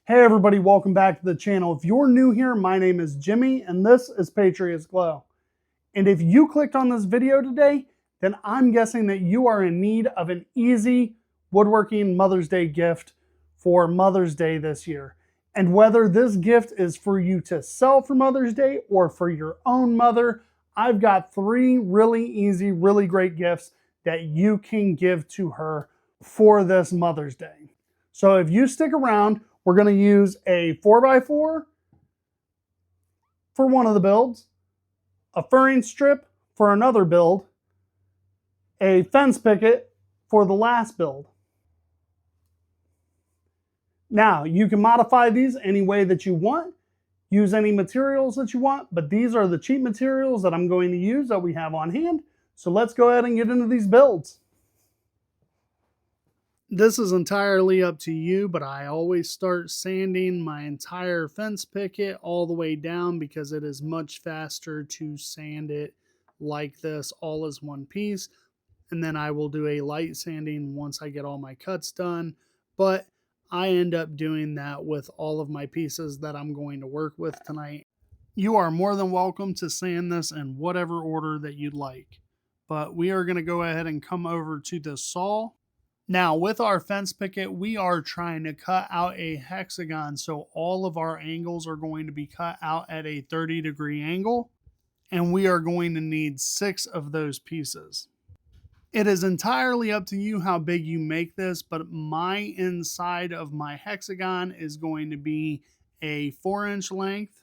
Hey everybody, welcome back to the channel. If you're new here, my name is Jimmy and this is Patriots Glow. And if you clicked on this video today, then I'm guessing that you are in need of an easy woodworking Mother's Day gift for Mother's Day this year. And whether this gift is for you to sell for Mother's Day or for your own mother, I've got 3 really easy, really great gifts that you can give to her for this Mother's Day. So if you stick around, we're going to use a 4x4 for one of the builds, a furring strip for another build, a fence picket for the last build. Now, you can modify these any way that you want, use any materials that you want, but these are the cheap materials that I'm going to use that we have on hand. So let's go ahead and get into these builds. This is entirely up to you, but I always start sanding my entire fence picket all the way down because it is much faster to sand it like this all as one piece. And then I will do a light sanding once I get all my cuts done. But I end up doing that with all of my pieces that I'm going to work with tonight. You are more than welcome to sand this in whatever order that you'd like. But we are going to go ahead and come over to the saw. Now, with our fence picket, we are trying to cut out a hexagon, so all of our angles are going to be cut out at a 30-degree angle, and we are going to need 6 of those pieces. It is entirely up to you how big you make this, but my inside of my hexagon is going to be a 4-inch length,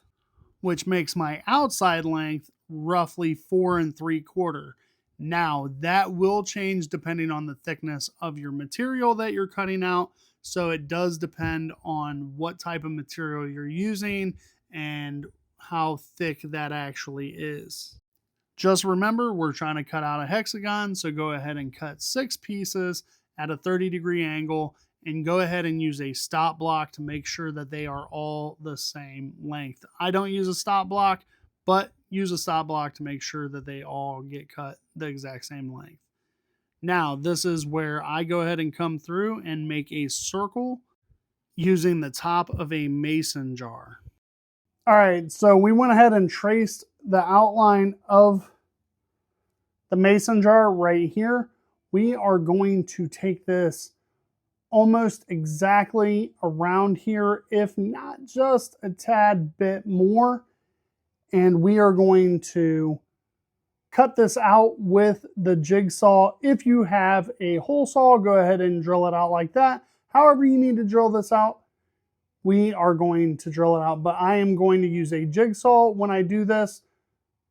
which makes my outside length roughly 4 3/4. Now, that will change depending on the thickness of your material that you're cutting out. So it does depend on what type of material you're using and how thick that actually is. Just remember, we're trying to cut out a hexagon, so go ahead and cut 6 pieces at a 30-degree angle and go ahead and use a stop block to make sure that they are all the same length. I don't use a stop block, but use a stop block to make sure that they all get cut the exact same length. Now, this is where I go ahead and come through and make a circle using the top of a mason jar. All right, so we went ahead and traced the outline of the mason jar right here. We are going to take this almost exactly around here, if not just a tad bit more. And we are going to cut this out with the jigsaw. If you have a hole saw, go ahead and drill it out like that. However you need to drill this out, we are going to drill it out. But I am going to use a jigsaw when I do this,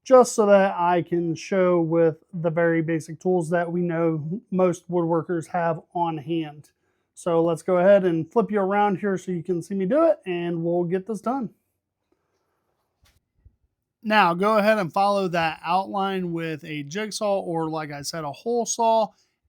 just so that I can show with the very basic tools that we know most woodworkers have on hand. So let's go ahead and flip you around here so you can see me do it, and we'll get this done. Now, go ahead and follow that outline with a jigsaw or, like I said, a hole saw.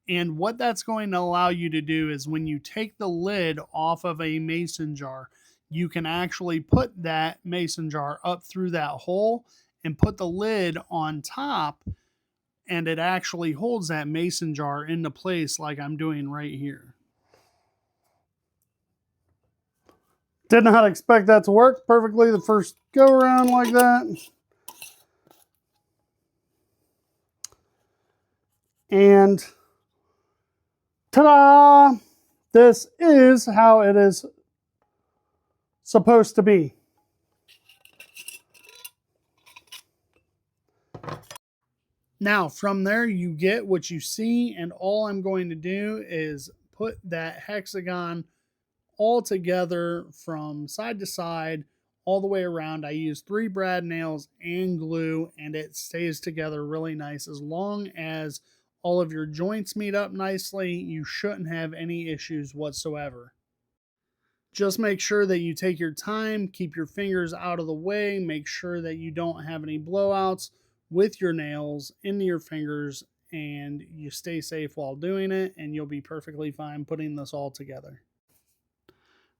And what that's going to allow you to do is when you take the lid off of a mason jar, you can actually put that mason jar up through that hole and put the lid on top, and it actually holds that mason jar into place like I'm doing right here. Did not expect that to work perfectly the first go around like that. And ta-da! This is how it is supposed to be. Now, from there, you get what you see, and all I'm going to do is put that hexagon all together from side to side, all the way around. I use 3 brad nails and glue, and it stays together really nice. As long as all of your joints meet up nicely, you shouldn't have any issues whatsoever. Just make sure that you take your time, keep your fingers out of the way, make sure that you don't have any blowouts with your nails into your fingers, and you stay safe while doing it, and you'll be perfectly fine putting this all together.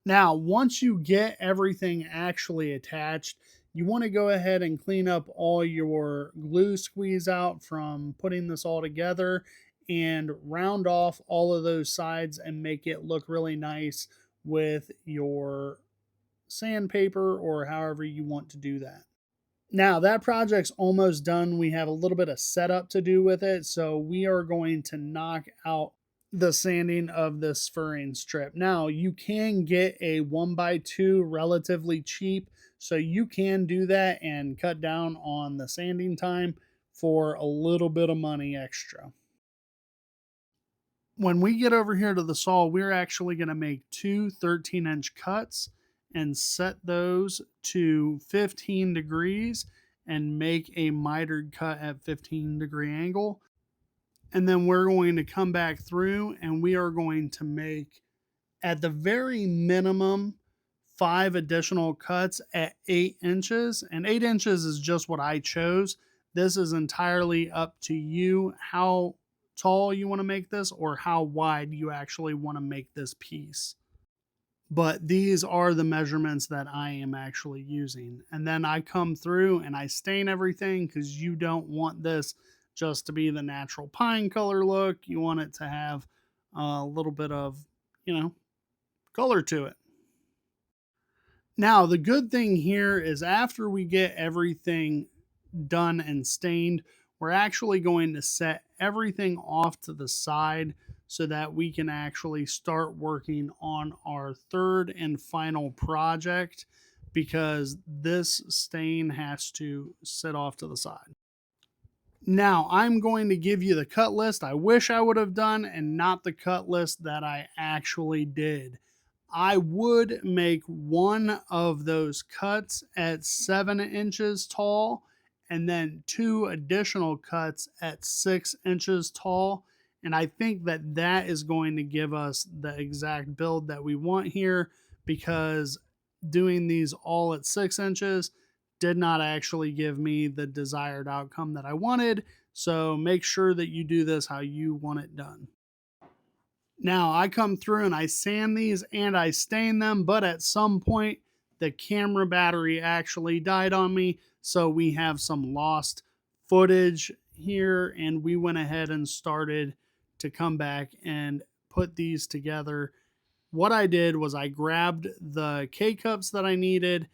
Now, once you get everything actually attached, you want to go ahead and clean up all your glue squeeze out from putting this all together and round off all of those sides and make it look really nice with your sandpaper or however you want to do that. Now that project's almost done. We have a little bit of setup to do with it. So we are going to knock out the sanding of this furring strip. Now you can get a 1x2 relatively cheap. So you can do that and cut down on the sanding time for a little bit of money extra. When we get over here to the saw, we're actually going to make two 13-inch cuts and set those to 15 degrees and make a mitered cut at 15-degree angle. And then we're going to come back through and we are going to make, at the very minimum, 5 additional cuts at 8 inches. And 8 inches is just what I chose. This is entirely up to you how tall you want to make this or how wide you actually want to make this piece. But these are the measurements that I am actually using. And then I come through and I stain everything because you don't want this just to be the natural pine color look. You want it to have a little bit of, color to it. Now, the good thing here is after we get everything done and stained, we're actually going to set everything off to the side so that we can actually start working on our third and final project, because this stain has to sit off to the side. Now I'm going to give you the cut list I wish I would have done and not the cut list that I actually did. I would make one of those cuts at 7 inches tall and then 2 additional cuts at 6 inches tall. And I think that that is going to give us the exact build that we want here, because doing these all at 6 inches did not actually give me the desired outcome that I wanted. So make sure that you do this how you want it done. Now I come through and I sand these and I stain them, but at some point the camera battery actually died on me. So we have some lost footage here, and we went ahead and started to come back and put these together. What I did was I grabbed the K-cups that I needed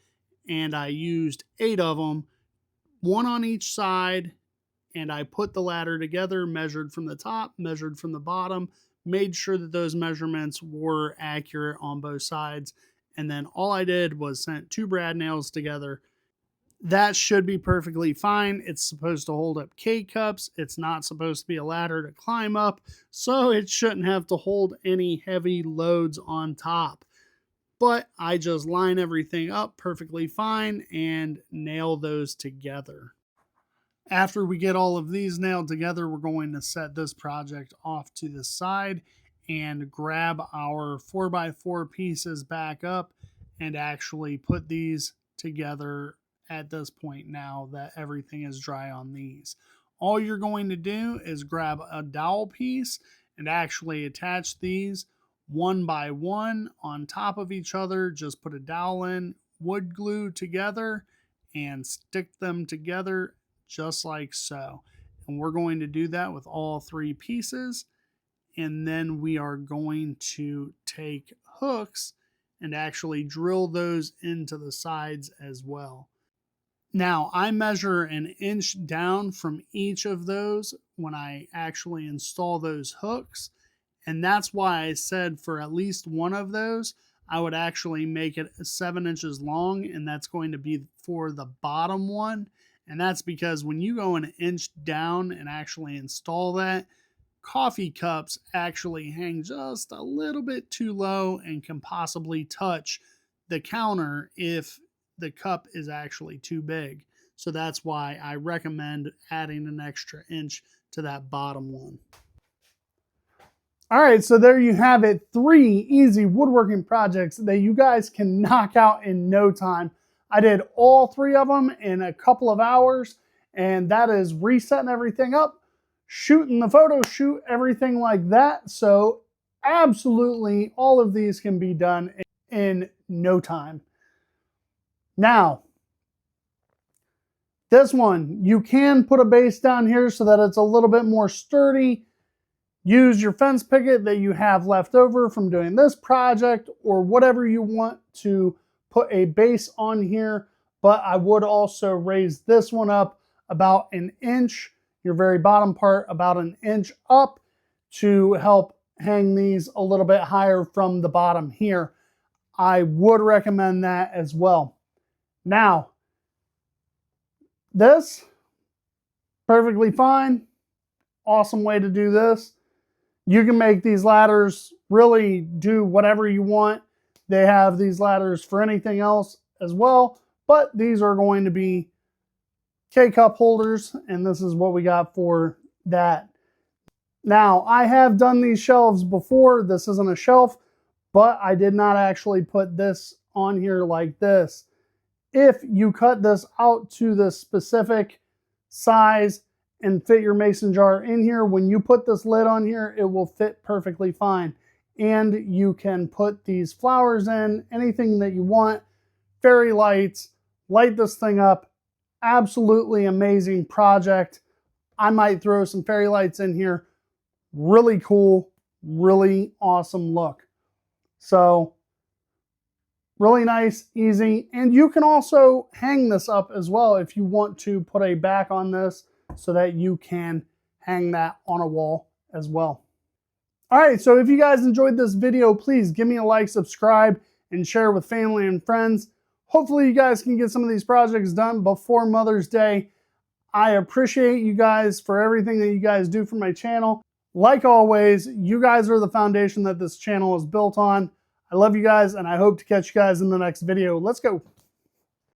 and I used 8 of them, one on each side, and I put the ladder together, measured from the top, measured from the bottom, made sure that those measurements were accurate on both sides. And then all I did was sent 2 brad nails together. That should be perfectly fine. It's supposed to hold up K-cups. It's not supposed to be a ladder to climb up, so it shouldn't have to hold any heavy loads on top. But I just line everything up perfectly fine and nail those together. After we get all of these nailed together, we're going to set this project off to the side and grab our 4x4 pieces back up and actually put these together at this point now that everything is dry on these. All you're going to do is grab a dowel piece and actually attach these one by one on top of each other. Just put a dowel in, wood glue together, and stick them together just like so. And we're going to do that with all 3 pieces. And then we are going to take hooks and actually drill those into the sides as well. Now I measure 1 inch down from each of those when I actually install those hooks. And that's why I said for at least one of those, I would actually make it 7 inches long, and that's going to be for the bottom one. And that's because when you go 1 inch down and actually install that, coffee cups actually hang just a little bit too low and can possibly touch the counter if the cup is actually too big. So that's why I recommend adding an extra inch to that bottom one. All right, so there you have it. 3 easy woodworking projects that you guys can knock out in no time. I did all 3 of them in a couple of hours, and that is resetting everything up, shooting the photo shoot, everything like that. So absolutely all of these can be done in no time. Now, this one, you can put a base down here so that it's a little bit more sturdy. Use your fence picket that you have left over from doing this project or whatever you want to put a base on here, but I would also raise this one up about an inch, your very bottom part about an inch up, to help hang these a little bit higher from the bottom here. I would recommend that as well. Now, this, perfectly fine. Awesome way to do this. You can make these ladders really do whatever you want. They have these ladders for anything else as well, but these are going to be K-cup holders, and this is what we got for that. Now, I have done these shelves before. This isn't a shelf, but I did not actually put this on here like this. If you cut this out to the specific size and fit your mason jar in here, when you put this lid on here, it will fit perfectly fine. And you can put these flowers in, anything that you want, fairy lights, light this thing up. Absolutely amazing project. I might throw some fairy lights in here. Really cool, really awesome look. So really nice, easy. And you can also hang this up as well if you want to put a back on this so that you can hang that on a wall as well. All right, so if you guys enjoyed this video, please give me a like, subscribe, and share with family and friends. Hopefully you guys can get some of these projects done before Mother's Day. I appreciate you guys for everything that you guys do for my channel. Like always, you guys are the foundation that this channel is built on. I love you guys, and I hope to catch you guys in the next video. Let's go.